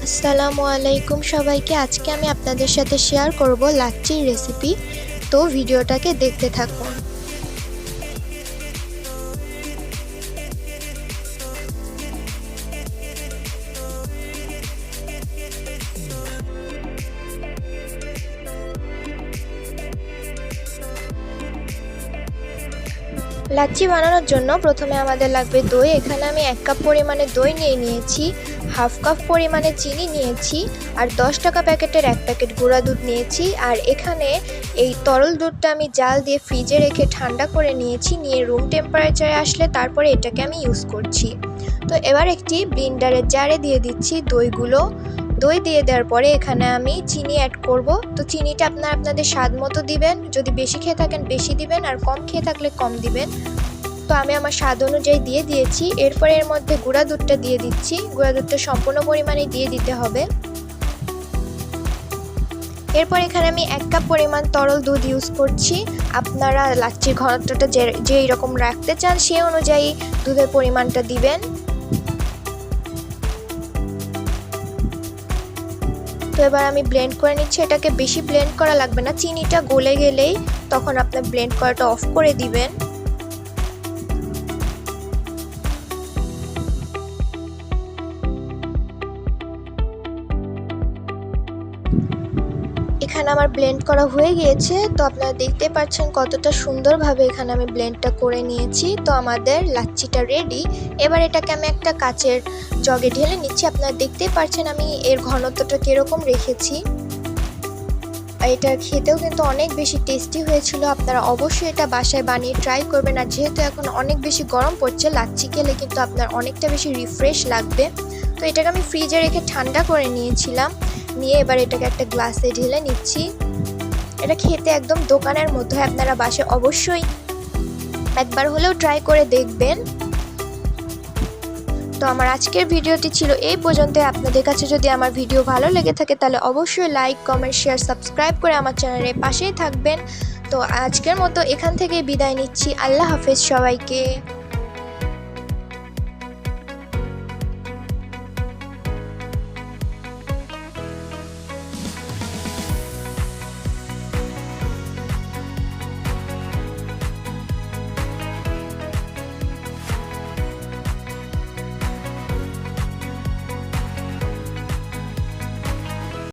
আসসালামু আলাইকুম সবাইকে। আজকে আমি আপনাদের সাথে শেয়ার করব লাচ্চির রেসিপি। তো ভিডিওটাকে দেখতে থাকুন। লাচ্ছি বানানোর জন্য প্রথমে আমাদের লাগবে দই। এখানে আমি 1 কাপ পরিমাণে দই নিয়েছি, হাফ কাপ পরিমাণে চিনি নিয়েছি, আর 10 টাকা প্যাকেটের 1 প্যাকেট গুঁড়া দুধ নিয়েছি। আর এখানে এই তরল দুধটা আমি জাল দিয়ে ফ্রিজে রেখে ঠান্ডা করে নিয়েছি, নিয়ে রুম টেম্পারেচারে আসলে তারপরে এটাকে আমি ইউজ করছি। তো এবার একটি ব্লেন্ডারের জারে দিয়ে দিচ্ছি দই দিয়ে দেওয়ার পরে এখানে আমি চিনি অ্যাড করব। তো চিনিটা আপনাদের স্বাদ মতো দিবেন, যদি বেশি খেয়ে থাকেন বেশি দিবেন, আর কম খেয়ে থাকলে কম দিবেন। তো আমি আমার স্বাদ অনুযায়ী দিয়ে দিয়েছি। এরপরে এর মধ্যে গুঁড়া দুধটা দিয়ে দিচ্ছি। গুঁড়া দুধটা সম্পূর্ণ পরিমাণে দিয়ে দিতে হবে। এরপর এখানে আমি 1 কাপ পরিমাণ তরল দুধ ইউজ করছি। আপনারা লাচ্ছির ঘনত্বটা যে রকম রাখতে চান সেই অনুযায়ী দুধের পরিমাণটা দিবেন। তো এবার আমি ব্লেন্ড করে নিচ্ছি। এটাকে বেশি ব্লেন্ড করা লাগবে না, চিনিটা গলে গেলেই তখন আপনার ব্লেন্ড করাটা অফ করে দিবেন। এখানে আমার ব্লেন্ড করা হয়ে গিয়েছে। তো আপনারা দেখতে পাচ্ছেন কতটা সুন্দরভাবে এখানে আমি ব্লেন্ডটা করে নিয়েছি। তো আমাদের লাচ্ছিটা রেডি। এবার এটাকে আমি একটা কাচের জগে ঢেলে নিচ্ছি। আপনারা দেখতেই পাচ্ছেন আমি এর ঘনত্বটা কীরকম রেখেছি। আর এটা খেতেও কিন্তু অনেক বেশি টেস্টি হয়েছিল। আপনারা অবশ্যই এটা বাসায় বানিয়ে ট্রাই করবেন। আর যেহেতু এখন অনেক বেশি গরম পড়ছে, লাচ্ছি খেলে কিন্তু আপনার অনেকটা বেশি রিফ্রেশ লাগবে। তো এটাকে আমি ফ্রিজে রেখে ঠান্ডা করে নিয়েছিলাম, নিয়ে এবার এটাকে একটা গ্লাসে ঢেলে নিচ্ছি। এটা খেতে একদম দোকানের মতো হয়। আপনারা বাসায় অবশ্যই একবার হলেও ট্রাই করে দেখবেন। তো আমার আজকের ভিডিওটি ছিল এই পর্যন্ত। আপনাদের কাছে যদি আমার ভিডিও ভালো লেগে থাকে তাহলে অবশ্যই লাইক, কমেন্ট, শেয়ার, সাবস্ক্রাইব করে আমার চ্যানেলের পাশেই থাকবেন। তো আজকের মতো এখান থেকেই বিদায় নিচ্ছি। আল্লাহ হাফেজ সবাইকে।